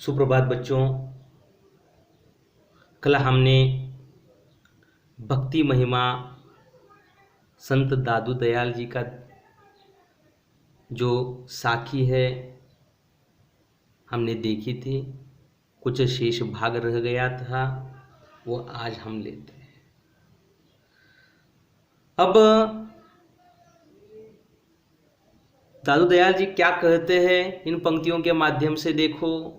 सुप्रभात बच्चों। कल हमने भक्ति महिमा संत दादू दयाल जी का जो साखी है हमने देखी थी। कुछ शेष भाग रह गया था, वो आज हम लेते हैं। अब दादू दयाल जी क्या कहते हैं इन पंक्तियों के माध्यम से देखो।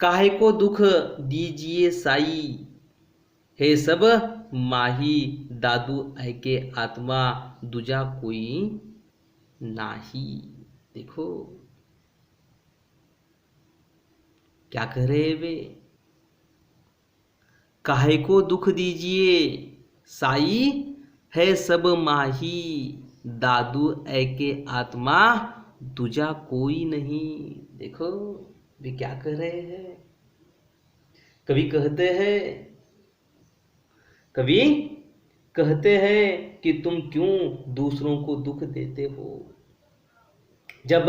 काहे को दुख दीजिए साई, हे सब माही, दादू ऐके आत्मा, दूजा कोई नाही। देखो क्या कह रहे वे। काहे को दुख दीजिए साई, है सब माही, दादू ऐके आत्मा, दूजा कोई नहीं। देखो वे क्या कह रहे हैं। कवि कहते हैं कि तुम क्यों दूसरों को दुख देते हो, जब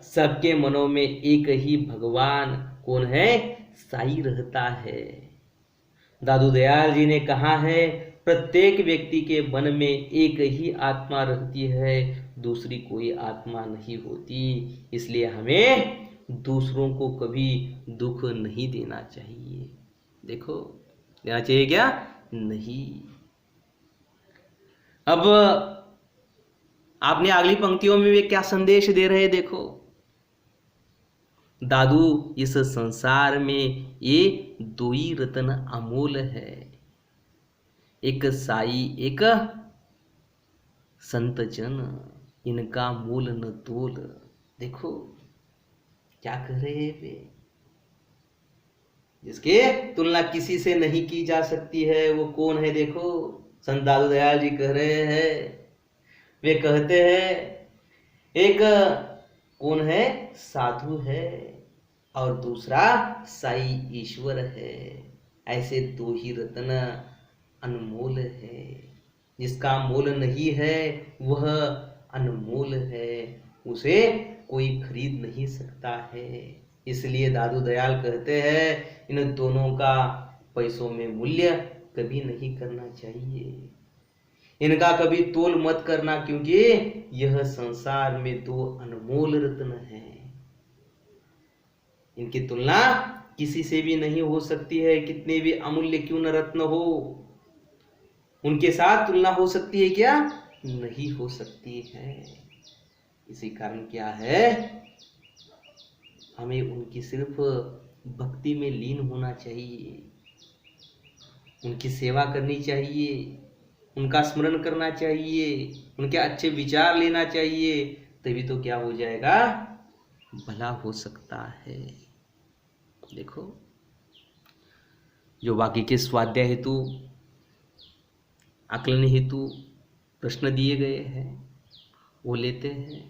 सबके मनों में एक ही भगवान कौन है, साई रहता है। दादू दयाल जी ने कहा है प्रत्येक व्यक्ति के मन में एक ही आत्मा रहती है, दूसरी कोई आत्मा नहीं होती। इसलिए हमें दूसरों को कभी दुख नहीं देना चाहिए। देखो देना चाहिए क्या? नहीं। अब आपने अगली पंक्तियों में वे क्या संदेश दे रहे हैं देखो। दादू इस संसार में ये दो ही रत्न अमूल है, एक साई एक संत जन, इनका मूल न तोल। देखो क्या कह रहे हैं वे। जिसके तुलना किसी से नहीं की जा सकती है वो कौन है देखो। संत दादू दयाल जी कह रहे हैं, वे कहते हैं एक कौन है, साधु है, और दूसरा साई ईश्वर है। ऐसे दो ही रत्न अनमोल है, जिसका मोल नहीं है वह अनमोल है, उसे कोई खरीद नहीं सकता है। इसलिए दादू दयाल कहते हैं इन दोनों का पैसों में मूल्य कभी नहीं करना चाहिए, इनका कभी तोल मत करना, क्योंकि यह संसार में दो अनमोल रत्न हैं। इनकी तुलना किसी से भी नहीं हो सकती है, कितने भी अमूल्य क्यों न रत्न हो, उनके साथ तुलना हो सकती है क्या? नहीं हो सकती है। इसी कारण क्या है, हमें उनकी सिर्फ भक्ति में लीन होना चाहिए, उनकी सेवा करनी चाहिए, उनका स्मरण करना चाहिए, उनके अच्छे विचार लेना चाहिए, तभी तो क्या हो जाएगा, भला हो सकता है। देखो जो बाकी के स्वाध्याय हेतु आकलन हेतु प्रश्न दिए गए हैं वो लेते हैं।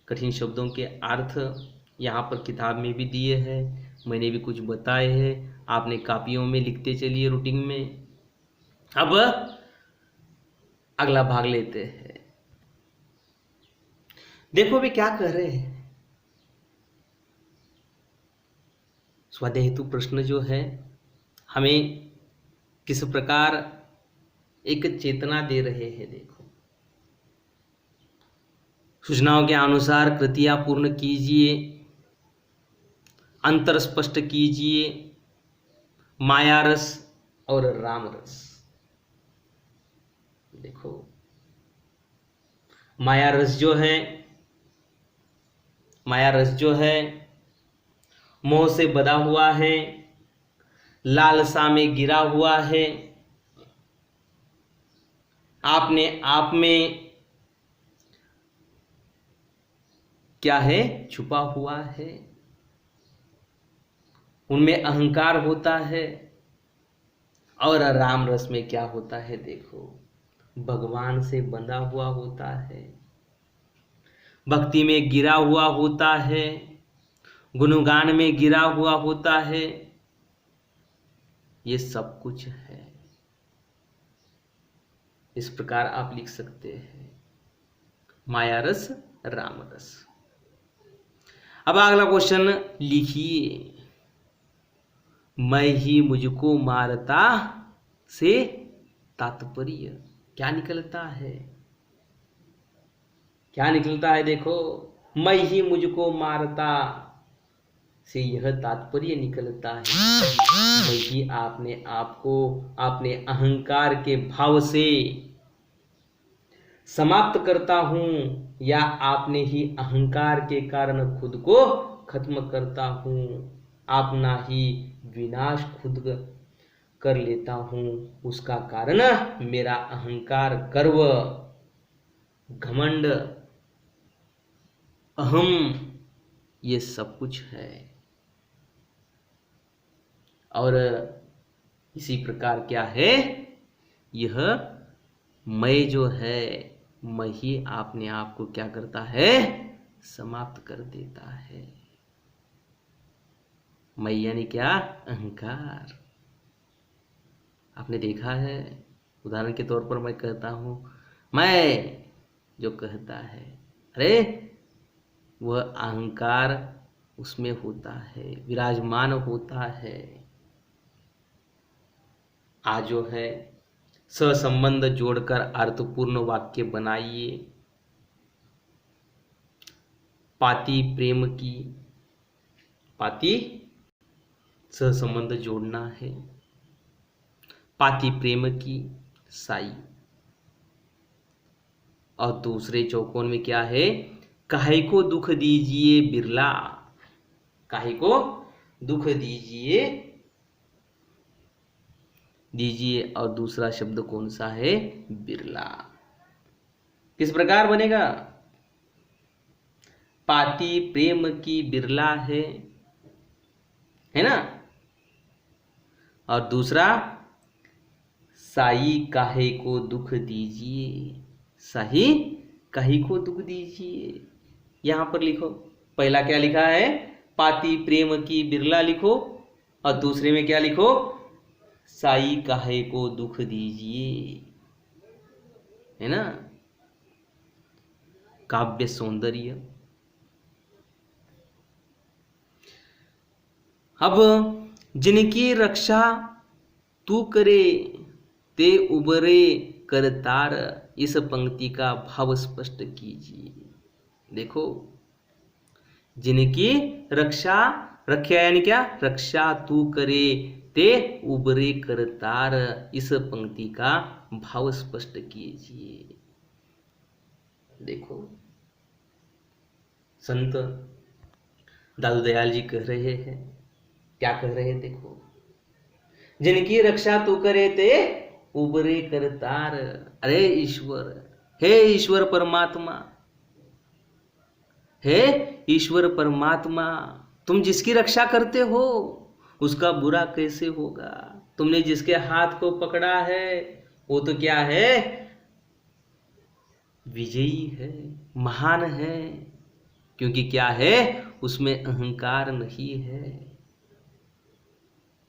कठिन शब्दों के अर्थ यहाँ पर किताब में भी दिए हैं, मैंने भी कुछ बताए हैं, आपने कापियों में लिखते चलिए रूटीन में। अब अगला भाग लेते हैं। देखो वे क्या कह रहे हैं। स्वाध्याय हेतु प्रश्न जो है हमें किस प्रकार एक चेतना दे रहे हैं। देखो सूचनाओं के अनुसार कृतियां पूर्ण कीजिए, अंतर स्पष्ट कीजिए, माया रस और राम रस। देखो माया रस जो है मोह से बधा हुआ है, लालसा में गिरा हुआ है, आपने आप में क्या है, छुपा हुआ है, उनमें अहंकार होता है। और राम रस में क्या होता है देखो, भगवान से बंधा हुआ होता है, भक्ति में गिरा हुआ होता है, गुणगान में गिरा हुआ होता है। ये सब कुछ है। इस प्रकार आप लिख सकते हैं माया रस राम रस। अब अगला क्वेश्चन लिखिए, मैं ही मुझको मारता से तात्पर्य क्या निकलता है? क्या निकलता है? देखो, मैं ही मुझको मारता से यह तात्पर्य निकलता है, मैं ही आपने आपको अपने अहंकार के भाव से समाप्त करता हूं, या आपने ही अहंकार के कारण खुद को खत्म करता हूं, अपना ही विनाश खुद कर लेता हूं। उसका कारण मेरा अहंकार, गर्व, घमंड, अहम, ये सब कुछ है। और इसी प्रकार क्या है, यह मैं जो है, मैं ही अपने आप को क्या करता है, समाप्त कर देता है। मैं यानी क्या, अहंकार। आपने देखा है, उदाहरण के तौर पर मैं कहता हूं, मैं जो कहता है, अरे वह अहंकार उसमें होता है, विराजमान होता है। आज जो है सहसंबंध जोड़कर अर्थपूर्ण वाक्य बनाइए। पाती प्रेम की, पाती सहसंबंध जोड़ना है, पाती प्रेम की साई। और दूसरे चौकोन में क्या है, काहे को दुख दीजिए बिरला, काहे को दुख दीजिए दीजिए। और दूसरा शब्द कौन सा है, बिरला। किस प्रकार बनेगा, पाती प्रेम की बिरला है ना। और दूसरा, साई काहे को दुख दीजिए, साई काहे को दुख दीजिए। यहां पर लिखो, पहला क्या लिखा है, पाती प्रेम की बिरला लिखो, और दूसरे में क्या लिखो, साई काहे को दुख दीजिए, है ना। काव्य सौंदर्य। अब जिनकी रक्षा तू करे ते उबरे करतार, इस पंक्ति का भाव स्पष्ट कीजिए। देखो, जिनकी रक्षा, रक्षा यानी क्या, रक्षा तू करे ते उबरे करतार, इस पंक्ति का भाव स्पष्ट कीजिए। देखो, संत दादू दयाल जी कह रहे हैं, क्या कह रहे हैं, देखो, जिनकी रक्षा तू करे ते उबरे करतार। अरे ईश्वर, हे ईश्वर परमात्मा, हे ईश्वर परमात्मा, तुम जिसकी रक्षा करते हो उसका बुरा कैसे होगा। तुमने जिसके हाथ को पकड़ा है वो तो क्या है, विजयी है, महान है, क्योंकि क्या है, उसमें अहंकार नहीं है,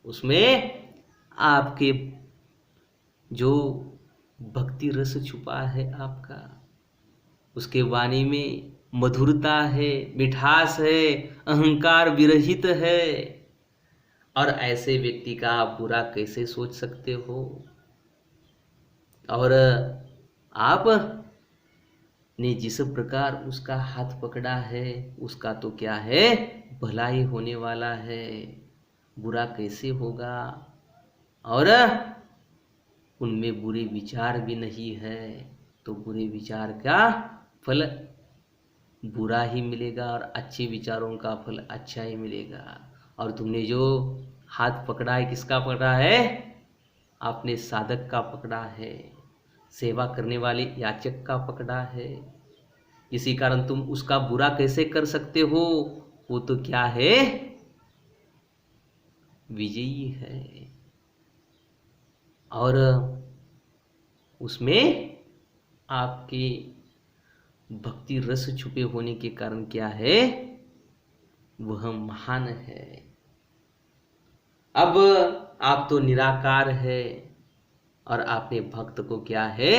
उसमें आपके जो भक्ति रस छुपा है आपका, उसके वाणी में मधुरता है, मिठास है, अहंकार विरहित है। और ऐसे व्यक्ति का आप बुरा कैसे सोच सकते हो। और आप ने जिस प्रकार उसका हाथ पकड़ा है उसका तो क्या है, भलाई होने वाला है, बुरा कैसे होगा। और उनमें बुरे विचार भी नहीं है, तो बुरे विचार का फल बुरा ही मिलेगा और अच्छे विचारों का फल अच्छा ही मिलेगा। और तुमने जो हाथ पकड़ा है, किसका पकड़ा है, आपने साधक का पकड़ा है, सेवा करने वाले याचक का पकड़ा है। इसी कारण तुम उसका बुरा कैसे कर सकते हो, वो तो क्या है, विजयी है। और उसमें आपके भक्ति रस छुपे होने के कारण क्या है, वह महान है। अब आप तो निराकार है और आपने भक्त को क्या है,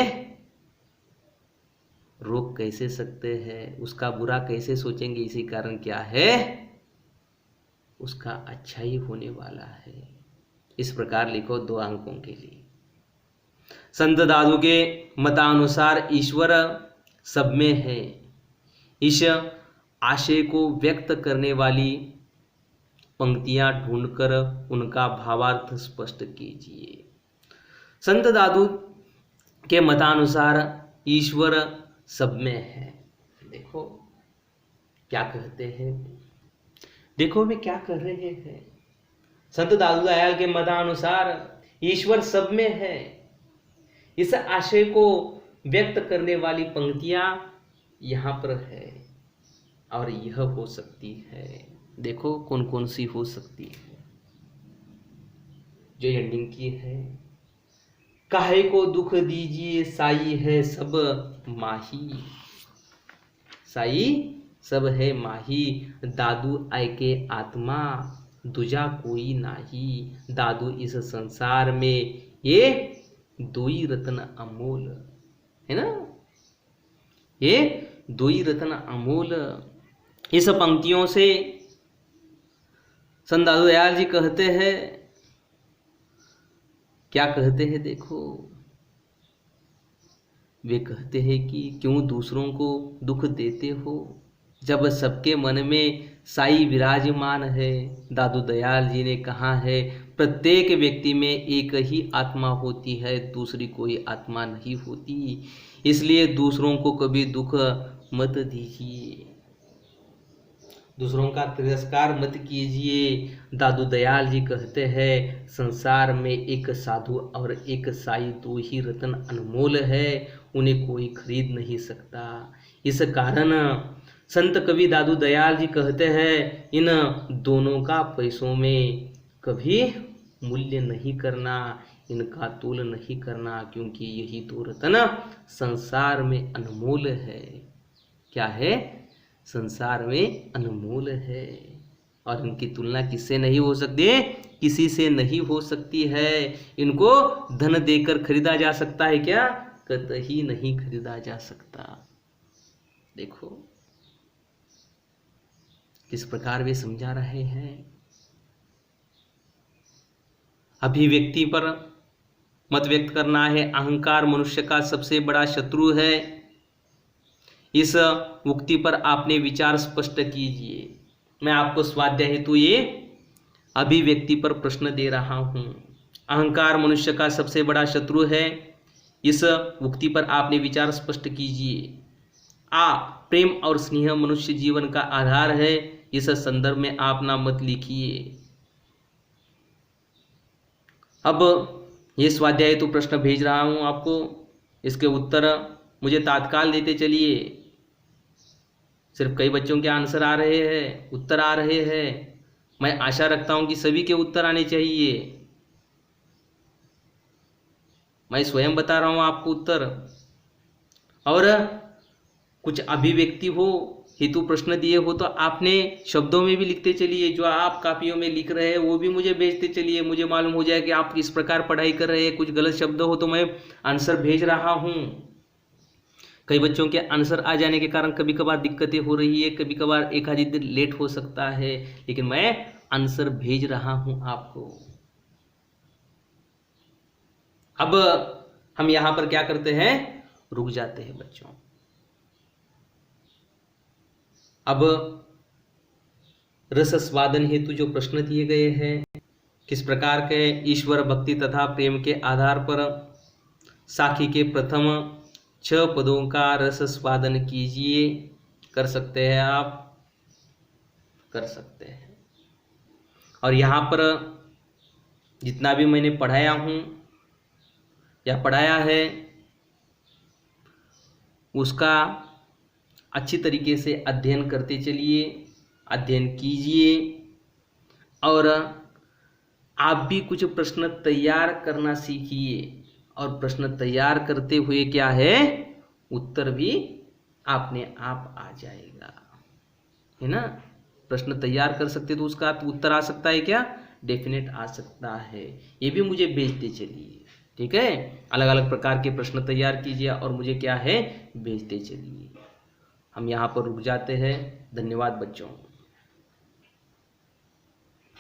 रोक कैसे सकते हैं, उसका बुरा कैसे सोचेंगे। इसी कारण क्या है, उसका अच्छा ही होने वाला है। इस प्रकार लिखो 2 अंकों के लिए। संत दादू के मतानुसार ईश्वर सब में है। इस आशय को व्यक्त करने वाली पंक्तियां ढूंढकर उनका भावार्थ स्पष्ट कीजिए। संत दादू के मतानुसार ईश्वर सब में है। देखो क्या कहते हैं, देखो वे क्या कर रहे हैं। संत दादू दयाल के मतानुसार ईश्वर सब में है। इस आशय को व्यक्त करने वाली पंक्तियां यहां पर है और यह हो सकती है। देखो कौन कौन सी हो सकती है। जो एंडिंग की है, काहे को दुख दीजिए साई है सब माही, साई सब है माही, दादू आय के आत्मा दूजा कोई नाही। दादू इस संसार में ये 2 ही रत्न अमोल है ना, ये 2 ही रत्न अमोल। इस पंक्तियों से संत दादू दयाल जी कहते हैं, क्या कहते हैं देखो, वे कहते हैं कि क्यों दूसरों को दुख देते हो जब सबके मन में साई विराजमान है। दादू दयाल जी ने कहा है, प्रत्येक व्यक्ति में एक ही आत्मा होती है, दूसरी कोई आत्मा नहीं होती। इसलिए दूसरों को कभी दुख मत दीजिए, दूसरों का तिरस्कार मत कीजिए। दादू दयाल जी कहते हैं, संसार में एक साधु और एक साई 2 ही रत्न अनमोल है, उन्हें कोई खरीद नहीं सकता। इस कारण संत कवि दादू दयाल जी कहते हैं, इन दोनों का पैसों में कभी मूल्य नहीं करना, इनका तोल नहीं करना, क्योंकि यही 2 रत्न संसार में अनमोल है। क्या है, संसार में अनमोल है और इनकी तुलना किससे नहीं हो सकती, किसी से नहीं हो सकती है। इनको धन देकर खरीदा जा सकता है क्या, कतई नहीं खरीदा जा सकता। देखो किस प्रकार वे समझा रहे हैं। अभिव्यक्ति पर मत व्यक्त करना है। अहंकार मनुष्य का सबसे बड़ा शत्रु है। इस उक्ति पर आपने विचार स्पष्ट कीजिए। मैं आपको स्वाध्याय हेतु ये अभिव्यक्ति पर प्रश्न दे रहा हूं। अहंकार मनुष्य का सबसे बड़ा शत्रु है। इस उक्ति पर आपने विचार स्पष्ट कीजिए। प्रेम और स्नेह मनुष्य जीवन का आधार है। इस संदर्भ में आप ना मत लिखिए। अब ये स्वाध्याय हेतु प्रश्न भेज रहा हूं आपको, इसके उत्तर मुझे तात्काल देते चलिए। सिर्फ कई बच्चों के आंसर आ रहे हैं, उत्तर आ रहे हैं। मैं आशा रखता हूं कि सभी के उत्तर आने चाहिए। मैं स्वयं बता रहा हूं आपको उत्तर। और कुछ अभिव्यक्ति हो, हेतु प्रश्न दिए हो तो आपने शब्दों में भी लिखते चलिए। जो आप कापियों में लिख रहे हैं वो भी मुझे भेजते चलिए। मुझे मालूम हो जाए कि आप किस प्रकार पढ़ाई कर रहे हैं। कुछ गलत शब्द हो तो मैं आंसर भेज रहा हूं। कई बच्चों के आंसर आ जाने के कारण कभी कभार दिक्कतें हो रही है, कभी कभार एक आधी दिन लेट हो सकता है, लेकिन मैं आंसर भेज रहा हूं आपको। अब हम यहां पर क्या करते हैं, रुक जाते हैं बच्चों। अब रस स्वादन हेतु जो प्रश्न दिए गए हैं, किस प्रकार के ईश्वर भक्ति तथा प्रेम के आधार पर साखी के प्रथम 6 पदों का रस स्वादन कीजिए। कर सकते हैं आप, कर सकते हैं। और यहाँ पर जितना भी मैंने पढ़ाया हूँ या पढ़ाया है उसका अच्छी तरीके से अध्ययन करते चलिए, अध्ययन कीजिए। और आप भी कुछ प्रश्न तैयार करना सीखिए। और प्रश्न तैयार करते हुए क्या है, उत्तर भी अपने आप आ जाएगा, है ना। प्रश्न तैयार कर सकते तो उसका उत्तर आ सकता है क्या, डेफिनेट आ सकता है। ये भी मुझे भेजते चलिए। ठीक है, अलग अलग प्रकार के प्रश्न तैयार कीजिए और मुझे क्या है भेजते चलिए। हम यहाँ पर रुक जाते हैं। धन्यवाद बच्चों।